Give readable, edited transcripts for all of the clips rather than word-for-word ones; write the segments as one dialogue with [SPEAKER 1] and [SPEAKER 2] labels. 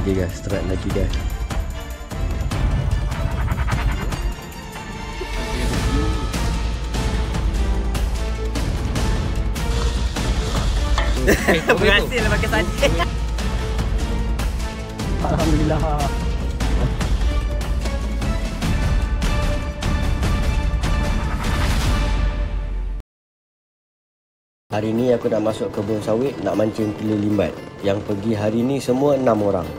[SPEAKER 1] Okay guys, strike lagi guys.
[SPEAKER 2] Berhasil pakai saja.
[SPEAKER 1] Alhamdulillah. Hari ni aku nak masuk kebun sawit nak mancing telur limbat. Yang pergi hari ni semua 6 orang.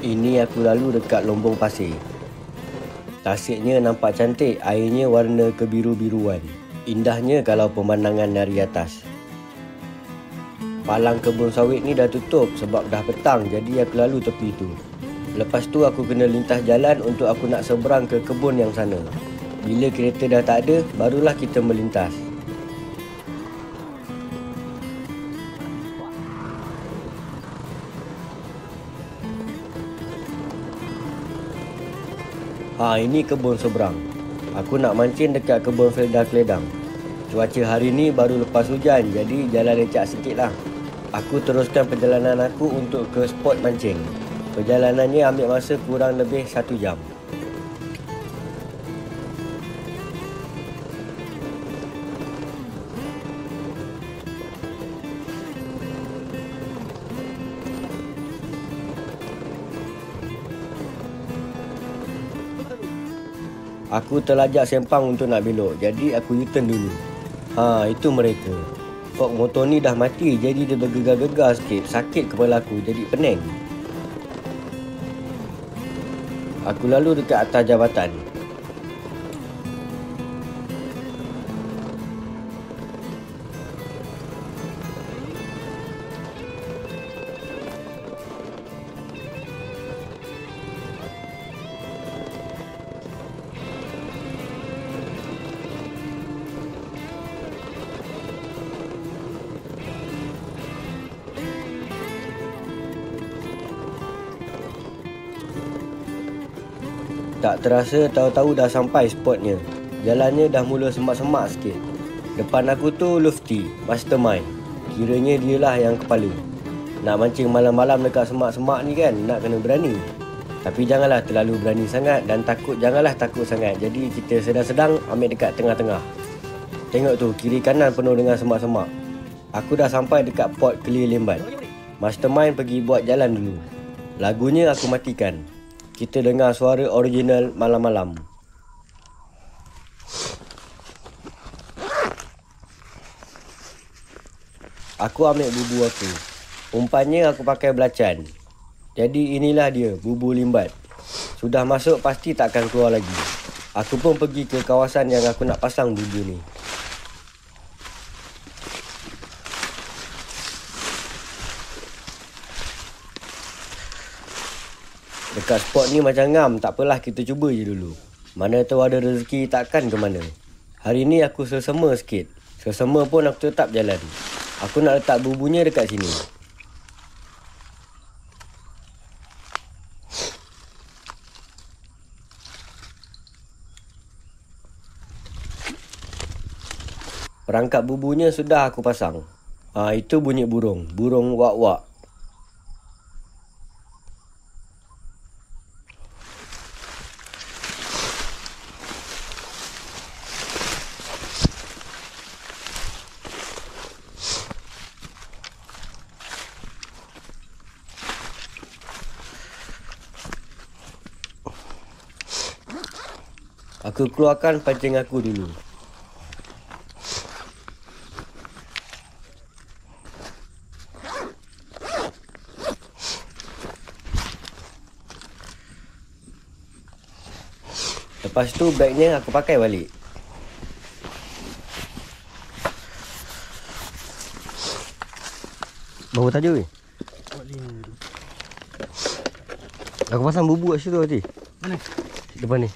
[SPEAKER 1] Ini aku lalu dekat lombong pasir. Tasiknya nampak cantik, airnya warna kebiru-biruan. Indahnya kalau pemandangan dari atas. Palang kebun sawit ni dah tutup sebab dah petang, jadi aku lalu tepi tu. Lepas tu aku kena lintas jalan untuk aku nak seberang ke kebun yang sana. Bila kereta dah tak ada, barulah kita melintas. Ini kebun seberang. Aku nak mancing dekat kebun Felda Keledang. Cuaca hari ni baru lepas hujan, jadi jalan lecak sikit lah. Aku teruskan perjalanan aku untuk ke spot mancing. Perjalanannya ambil masa kurang lebih 1 jam. Aku terlajak sempang untuk nak belok, jadi aku U-turn dulu. Itu mereka. Fok motor ni dah mati, jadi dia bergegar-gegar sikit. Sakit kepala aku, jadi pening. Aku lalu dekat atas jabatan. Tak terasa tahu-tahu dah sampai spotnya. Jalannya dah mula semak-semak sikit. Depan aku tu Lufty, mastermind. Kiranya dialah yang kepala. Nak mancing malam-malam dekat semak-semak ni kan, nak kena berani. Tapi janganlah terlalu berani sangat dan janganlah takut sangat. Jadi kita sedang-sedang ambil dekat tengah-tengah. Tengok tu, kiri kanan penuh dengan semak-semak. Aku dah sampai dekat pot Kelir Limbat. Mastermind pergi buat jalan dulu. Lagunya aku matikan. Kita dengar suara original malam-malam. Aku ambil bubu aku. Umpannya aku pakai belacan. Jadi inilah dia, bubu limbat. Sudah masuk pasti takkan keluar lagi. Aku pun pergi ke kawasan yang aku nak pasang bubu ni. Dekat spot ni macam ngam, tak apalah kita cuba je dulu. Mana tahu ada rezeki takkan ke mana. Hari ni aku sesama sikit. Sesama pun aku tetap jalan. Aku nak letak bubunya dekat sini. Perangkap bubunya sudah aku pasang. Itu bunyi burung. Burung wak-wak. Aku keluarkan pancing aku dulu. Lepas tu bagnya aku pakai balik. Bawa tajuk weh. Aku pasang bubu kat situ tadi.
[SPEAKER 2] Mana?
[SPEAKER 1] Depan ni.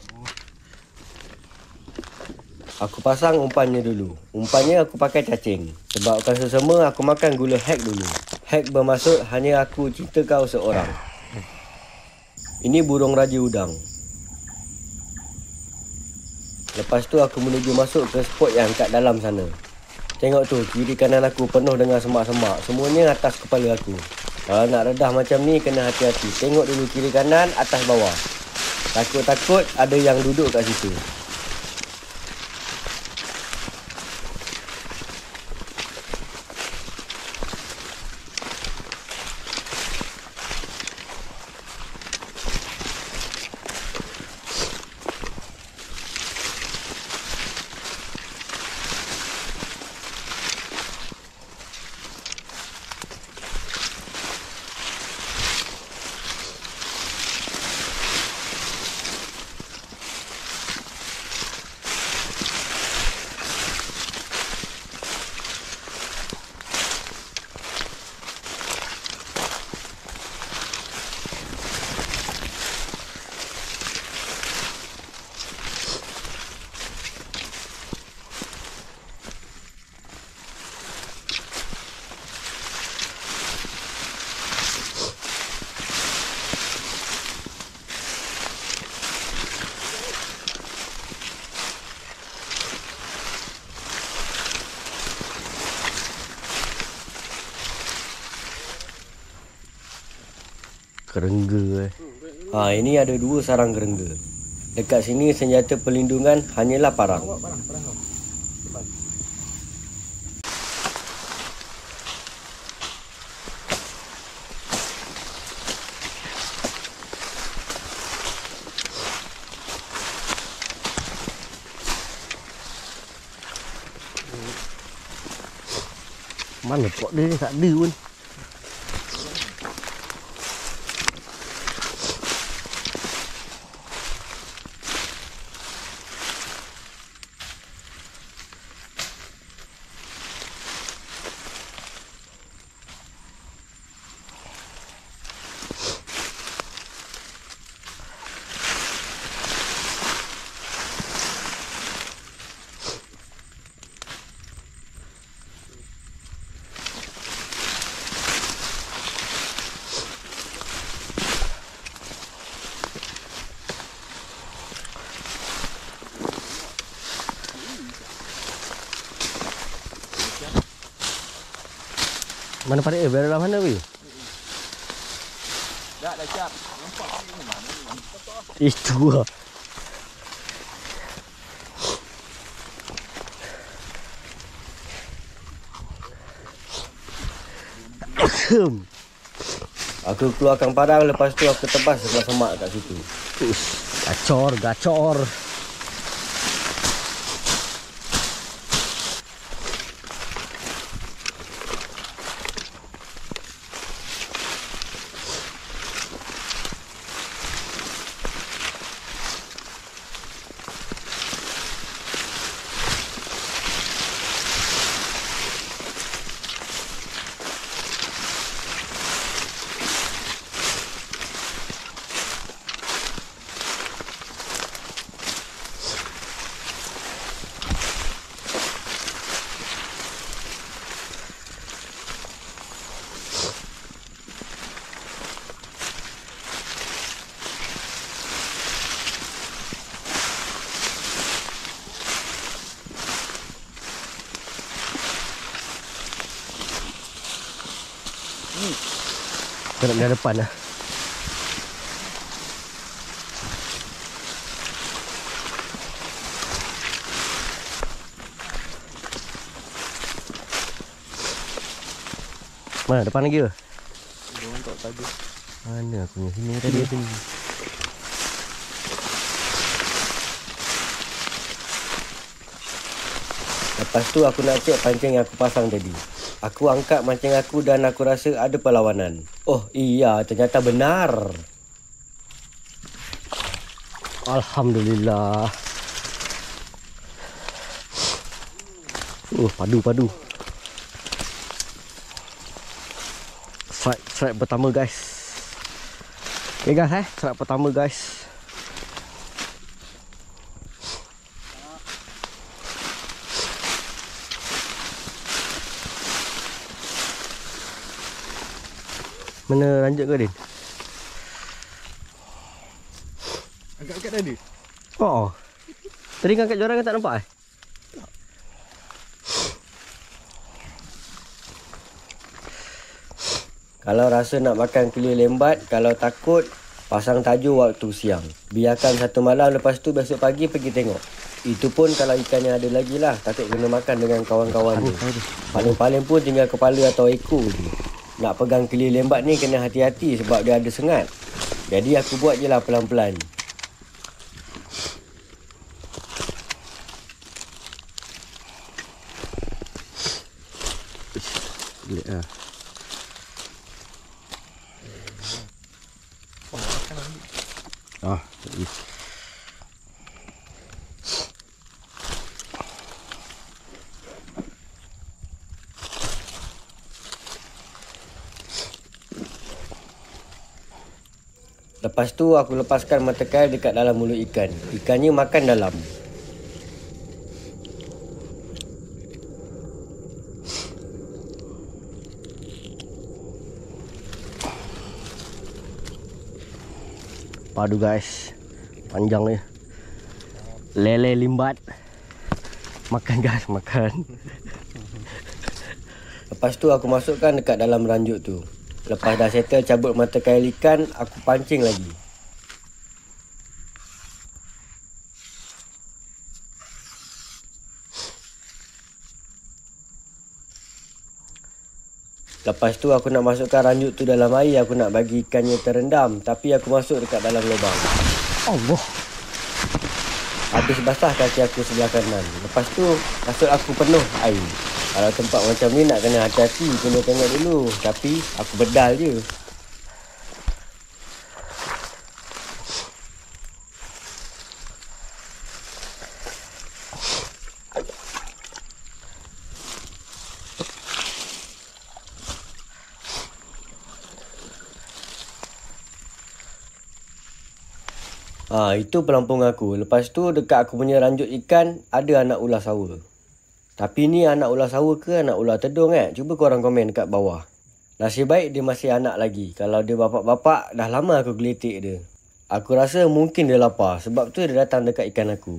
[SPEAKER 1] Aku pasang umpannya dulu. Umpannya aku pakai cacing. Sebab kan sesama aku makan gula hack dulu. Hack bermaksud hanya aku cinta kau seorang. Ini burung raja udang. Lepas tu aku menuju masuk ke spot yang kat dalam sana. Tengok tu, kiri kanan aku penuh dengan semak-semak. Semuanya atas kepala aku. Kalau nak redah macam ni kena hati-hati. Tengok dulu kiri kanan, atas bawah. Takut-takut ada yang duduk kat situ. Kerengga ini ada 2 sarang kerengga. Dekat sini senjata perlindungan hanyalah parang.
[SPEAKER 3] Mana pot dia tak ada pun. Mana parik dia? Berada dalam mana weh?
[SPEAKER 2] Dah siap. Nampak
[SPEAKER 3] Itu lah.
[SPEAKER 1] Aku keluarkan parang, lepas tu aku tebas semak-semak kat situ.
[SPEAKER 3] Gacor, gacor. Kita nak pergi depan lah. Mana depan lagi ke?
[SPEAKER 2] Jangan tak tadi.
[SPEAKER 3] Mana aku punya sini tadi ada ni.
[SPEAKER 1] Lepas tu aku nak cek pancing yang aku pasang tadi. Aku angkat mancing aku dan aku rasa ada perlawanan. Oh iya, ternyata benar.
[SPEAKER 3] Alhamdulillah. Padu. Strike pertama guys. Okay guys strike pertama guys. Mana lanjut ke Din?
[SPEAKER 2] Angkat-angkat tadi?
[SPEAKER 3] Oh. Tadi kan angkat jorangan tak nampak
[SPEAKER 1] Kalau rasa nak makan kelir lembat, kalau takut, pasang tajuk waktu siang. Biarkan satu malam, lepas tu besok pagi pergi tengok. Itu pun kalau ikannya ada lagi lah. Takut kena makan dengan kawan-kawan ni. Paling-paling pun tinggal kepala atau ekor je. Nak pegang kelir lembat ni kena hati-hati sebab dia ada sengat. Jadi aku buat je lah pelan-pelan.
[SPEAKER 3] Gila lah. Tadi.
[SPEAKER 1] Lepas tu aku lepaskan mata kail dekat dalam mulut ikan. Ikannya makan dalam.
[SPEAKER 3] Padu guys. Panjang ni. Lele limbat. Makan guys, makan.
[SPEAKER 1] Lepas tu aku masukkan dekat dalam ranjut tu. Lepas dah settle cabut mata kail ikan, aku pancing lagi. Lepas tu aku nak masukkan ranjut tu dalam air. Aku nak bagi ikannya terendam. Tapi aku masuk dekat dalam lubang.
[SPEAKER 3] Allah.
[SPEAKER 1] Habis basah kaki aku sebelah kanan. Lepas tu kasut aku penuh air. Kalau tempat macam ni nak kena hati-hati. Kena tengok dulu. Tapi aku bedal je. Itu pelampung aku. Lepas tu dekat aku punya ranjut ikan ada anak ular sawa. Tapi ni anak ular sawa ke anak ular tedung Cuba korang komen dekat bawah. Nasib baik dia masih anak lagi. Kalau dia bapak-bapak dah lama aku geletik dia. Aku rasa mungkin dia lapar. Sebab tu dia datang dekat ikan aku.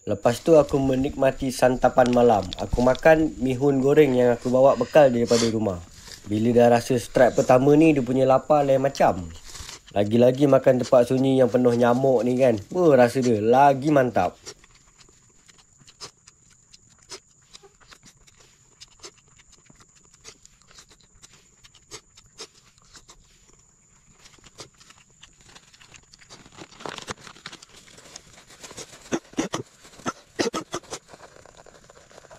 [SPEAKER 1] Lepas tu aku menikmati santapan malam. Aku makan mihun goreng yang aku bawa bekal daripada rumah. Bila dah rasa strike pertama ni, dia punya lapar lain macam. Lagi-lagi makan tempat sunyi yang penuh nyamuk ni kan. Rasa dia lagi mantap.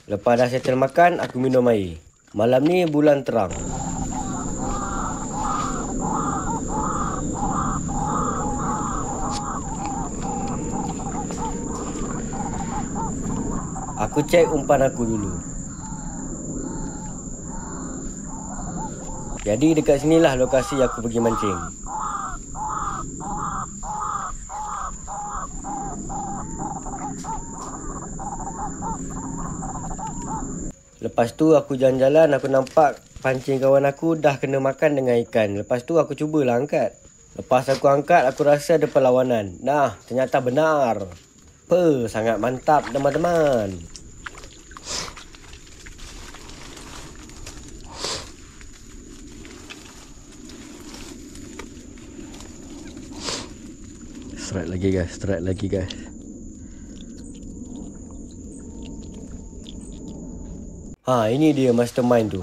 [SPEAKER 1] Lepas dah settle makan, aku minum air. Malam ni bulan terang. Aku cek umpan aku dulu. Jadi dekat sinilah lokasi aku pergi mancing. Lepas tu aku jalan-jalan, aku nampak pancing kawan aku dah kena makan dengan ikan. Lepas tu aku cubalah angkat. Lepas aku angkat, aku rasa ada perlawanan. Nah, ternyata benar. Sangat mantap teman-teman.
[SPEAKER 3] Strike lagi guys, strike lagi guys.
[SPEAKER 1] Ini dia mastermind tu.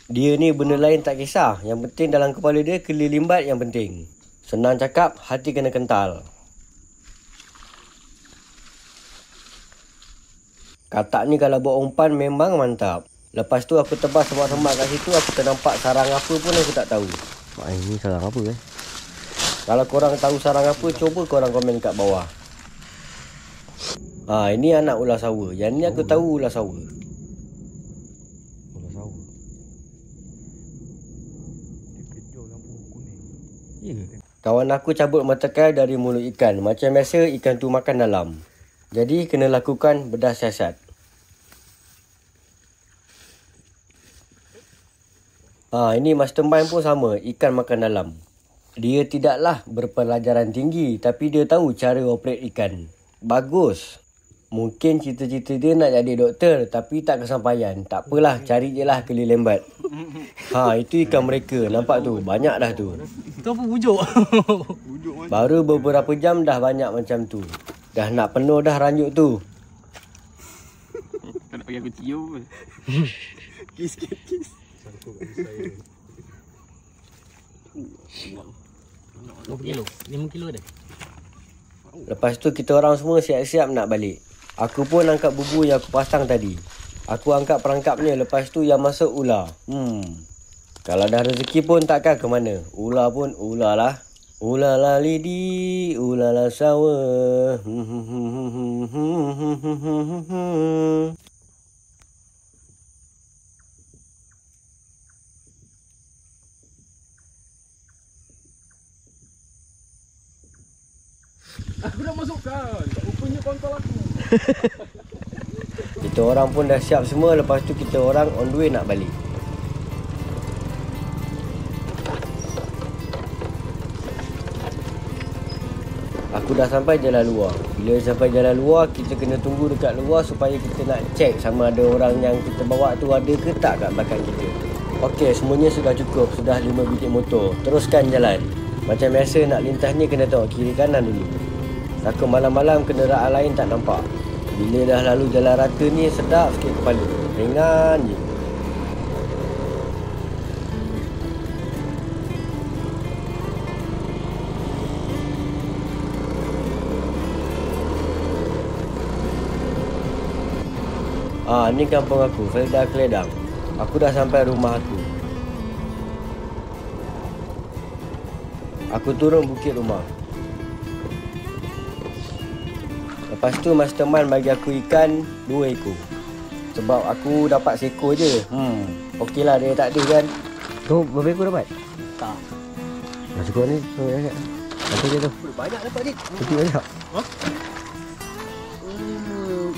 [SPEAKER 1] Dia ni benda lain tak kisah. Yang penting dalam kepala dia kelir limbat yang penting. Senang cakap, hati kena kental. Katak ni kalau buat umpan memang mantap. Lepas tu aku tebas semak-semak kat situ, aku ternampak sarang apa pun aku tak tahu.
[SPEAKER 3] Ini sarang apa
[SPEAKER 1] Kalau korang tahu sarang apa, cuba korang komen kat bawah. Ini anak ular sawa. Yang ni aku tahu ular sawa. Kawan aku cabut mata kail dari mulut ikan. Macam biasa ikan tu makan dalam. Jadi kena lakukan bedah siasat. Ini mastermind pun sama, ikan makan dalam. Dia tidaklah berpelajaran tinggi tapi dia tahu cara operate ikan. Bagus. Mungkin cita-cita dia nak jadi doktor tapi tak kesampaian. Tak apalah, cari je lah keli lembat. Itu ikan mereka. Nampak tu, banyak dah tu.
[SPEAKER 2] Itu apa wujud?
[SPEAKER 1] Baru beberapa jam dah banyak macam tu. Dah nak penuh dah ranjut tu.
[SPEAKER 2] Kau nak bagi aku cium. Kiss. 5 kilo dah.
[SPEAKER 1] Lepas tu kita orang semua siap-siap nak balik. Aku pun angkat bubu yang aku pasang tadi. Aku angkat perangkapnya, lepas tu yang masuk ular. Kalau dah rezeki pun takkan ke mana. Ular pun ular lah. Ular lah lidi, ular lah sawah.
[SPEAKER 2] Aku dah masukkan. Rupanya kontol aku.
[SPEAKER 1] Kita orang pun dah siap semua. Lepas tu kita orang on the way nak balik. Aku dah sampai jalan luar. Bila sampai jalan luar, kita kena tunggu dekat luar supaya kita nak check sama ada orang yang kita bawa tu ada ke tak kat belakang kita. Okey, semuanya sudah cukup. Sudah 5 bilik motor. Teruskan jalan. Macam biasa nak lintas ni kena tengok kiri kanan dulu. Takut malam-malam kenderaan lain tak nampak. Bila dah lalu jalan rata ni sedap sikit kepala. Ringan je. Ni kampung aku, Felda Keledang. Aku dah sampai rumah aku. Aku turun bukit rumah. Lepas tu mastermind bagi aku ikan 2 ekor. Sebab aku dapat seekor je. Okey lah, dia tak ada kan.
[SPEAKER 3] Kau berapa ekor dapat?
[SPEAKER 2] Tak.
[SPEAKER 3] Dah cukup ni. Nanti je tu.
[SPEAKER 2] Banyak dapat ni.
[SPEAKER 3] Cukup banyak.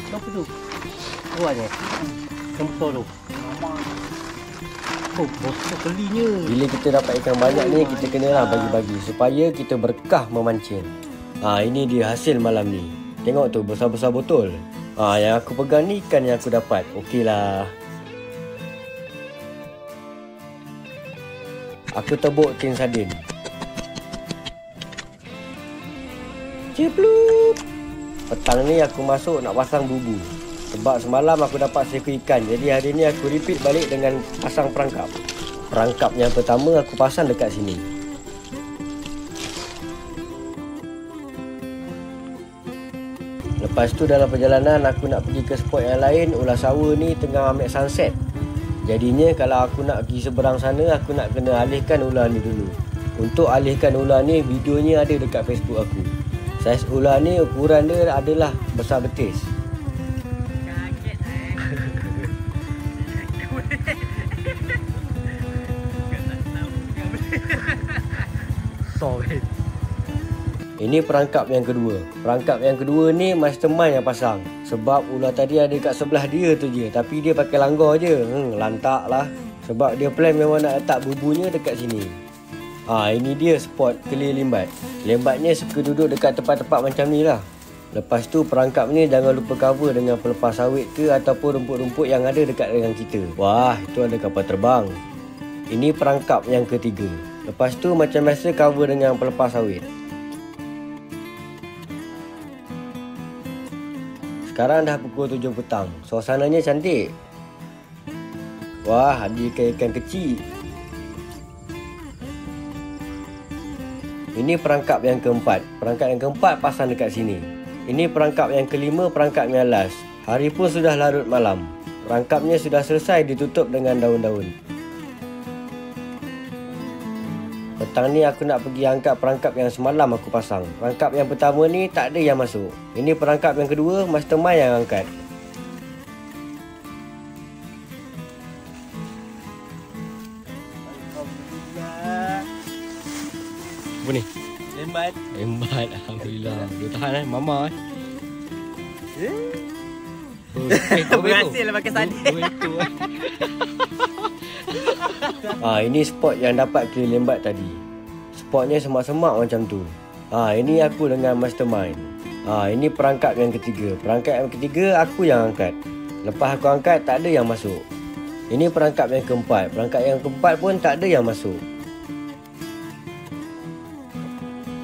[SPEAKER 2] Apa tu?
[SPEAKER 3] Kuat je. Kempul tu.
[SPEAKER 2] Oh, bosok kelinya.
[SPEAKER 1] Bila kita dapat ikan banyak ni, kita kenalah bagi-bagi supaya kita berkah memancing. Ini dia hasil malam ni. Tengok tu, besar-besar botol. Yang aku pegang ni ikan yang aku dapat. Okey lah. Aku tebuk tin sardin. Ciplup. Petang ni aku masuk nak pasang bubu. Sebab semalam aku dapat seekor ikan. Jadi hari ni aku repeat balik dengan pasang perangkap. Perangkap yang pertama aku pasang dekat sini. Lepas tu dalam perjalanan aku nak pergi ke spot yang lain. Ular sawa ni tengah ambil sunset. Jadinya kalau aku nak pergi seberang sana, aku nak kena alihkan ular ni dulu. Untuk alihkan ular ni, videonya ada dekat Facebook aku. Saiz ular ni ukuran dia adalah besar betis. Ini perangkap yang kedua. Perangkap yang kedua ni mastermind yang pasang. Sebab ular tadi ada kat sebelah dia tu je. Tapi dia pakai langgar je. Lantak lah. Sebab dia plan memang nak letak bubunya dekat sini. Ini dia spot keli limbat. Limbatnya suka duduk dekat tempat-tempat macam ni lah. Lepas tu perangkap ni jangan lupa cover dengan pelepas sawit ke ataupun rumput-rumput yang ada dekat dengan kita. Wah, itu ada kapal terbang. Ini perangkap yang ketiga. Lepas tu macam biasa cover dengan pelepas sawit. Sekarang dah pukul 7 petang. Suasananya cantik. Wah, ada ikan-ikan kecil. Ini perangkap yang keempat. Perangkap yang keempat pasang dekat sini. Ini perangkap yang kelima, perangkap yang last. Hari pun sudah larut malam. Perangkapnya sudah selesai ditutup dengan daun-daun. Petang ni aku nak pergi angkat perangkap yang semalam aku pasang. Perangkap yang pertama ni tak ada yang masuk. Ini perangkap yang kedua, mastermind yang angkat. Apa ni?
[SPEAKER 2] Lembat.
[SPEAKER 1] Lembat, alhamdulillah. Dia tahan mama
[SPEAKER 2] Berhasil lah pakai sardin.
[SPEAKER 1] Ini spot yang dapat keli lembat tadi. Spotnya semak-semak macam tu. Ini aku dengan mastermind. Ini perangkap yang ketiga. Perangkap yang ketiga aku yang angkat. Lepas aku angkat tak ada yang masuk. Ini perangkap yang keempat. Perangkap yang keempat pun tak ada yang masuk.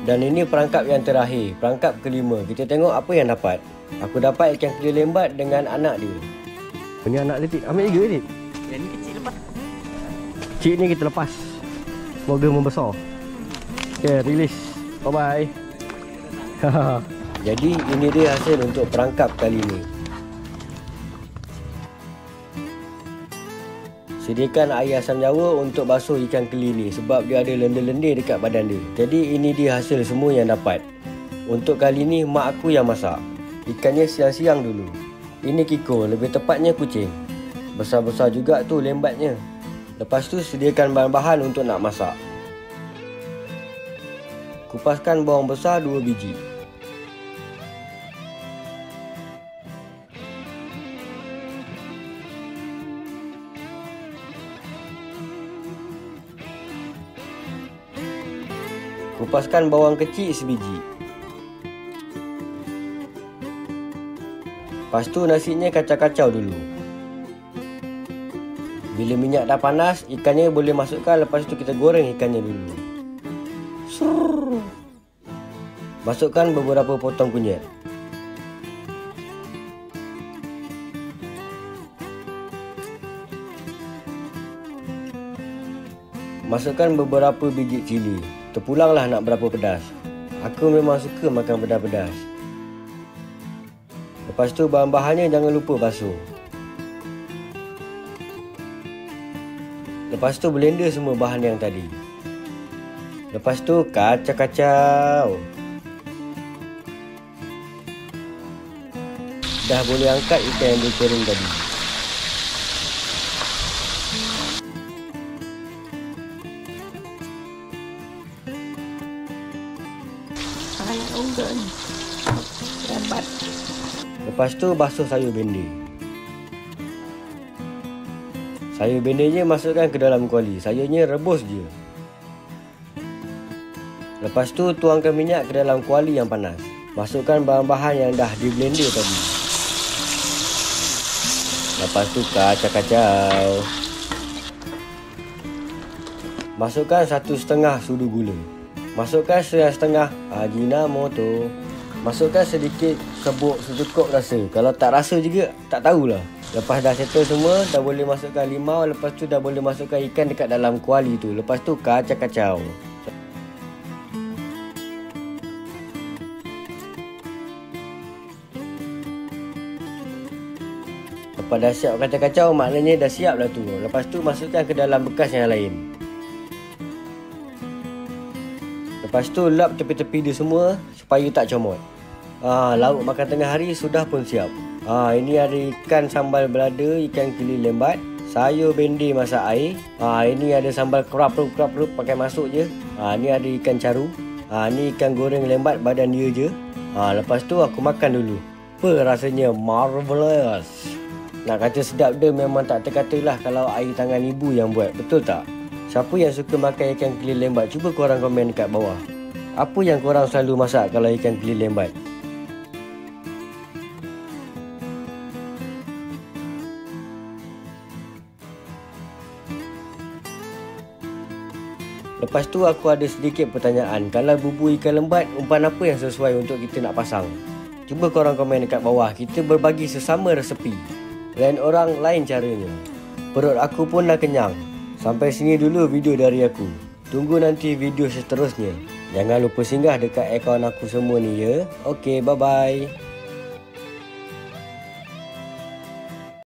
[SPEAKER 1] Dan ini perangkap yang terakhir, perangkap kelima. Kita tengok apa yang dapat. Aku dapat ikan keli lembat dengan anak dia.
[SPEAKER 3] Ini anak dia, Dik. Ambil juga, Dik.
[SPEAKER 2] Yang ni kecil lepas.
[SPEAKER 3] Kecil ni kita lepas. Semoga membesar. Okay, release. Bye-bye.
[SPEAKER 1] Jadi ini dia hasil untuk perangkap kali ini. Sediakan air asam jawa untuk basuh ikan keli ni sebab dia ada lendir-lendir dekat badan dia. Jadi ini dia hasil semua yang dapat. Untuk kali ni mak aku yang masak. Ikannya siang-siang dulu. Ini kiko, lebih tepatnya kucing. Besar-besar juga tu lembatnya. Lepas tu sediakan bahan-bahan untuk nak masak. Kupaskan bawang besar 2 biji. Kupaskan bawang kecil sebiji. Lepas tu nasinya kacau-kacau dulu. Bila minyak dah panas, ikannya boleh masukkan. Lepas tu kita goreng ikannya dulu. Masukkan beberapa potong kunyit. Masukkan beberapa biji cili. Terpulanglah nak berapa pedas. Aku memang suka makan pedas-pedas. Lepas tu bahan-bahannya jangan lupa basuh. Lepas tu blender semua bahan yang tadi. Lepas tu kacau-kacau. Dah boleh angkat ikan yang digoreng tadi. Lepas tu basuh sayur bende. Sayur bendenya masukkan ke dalam kuali. Sayurnya rebus je. Lepas tu tuangkan minyak ke dalam kuali yang panas. Masukkan bahan-bahan yang dah di blender tadi. Lepas tu kacau-kacau. Masukkan 1,5 sudu gula. Masukkan setengah Ajinomoto. Masukkan sedikit sebuk secukup rasa. Kalau tak rasa juga tak tahulah. Lepas dah settle semua, dah boleh masukkan limau. Lepas tu dah boleh masukkan ikan dekat dalam kuali tu. Lepas tu kacau-kacau. Lepas dah siap kacau-kacau, maknanya dah siap lah tu. Lepas tu masukkan ke dalam bekas yang lain. Lepas tu lap tepi-tepi dia semua supaya tak comot. Lauk makan tengah hari sudah pun siap. Ini ada ikan sambal belada, ikan keli lembat, sayur bende masak air. Ini ada sambal kerap-rup pakai masuk je. Ini ada ikan caru. Ni ikan goreng lembat badan dia je. Lepas tu aku makan dulu. Apa rasanya marvelous. Nak kata sedap dia memang tak terkatalah kalau air tangan ibu yang buat. Betul tak? Siapa yang suka makan ikan keli lembat? Cuba korang komen dekat bawah. Apa yang korang selalu masak kalau ikan keli lembat? Lepas tu aku ada sedikit pertanyaan. Kalau bubur ikan lembat, umpan apa yang sesuai untuk kita nak pasang? Cuba korang komen dekat bawah. Kita berbagi sesama resepi. Lain orang, lain caranya. Perut aku pun dah kenyang. Sampai sini dulu video dari aku. Tunggu nanti video seterusnya. Jangan lupa singgah dekat akaun aku semua ni ya. Okay, bye-bye.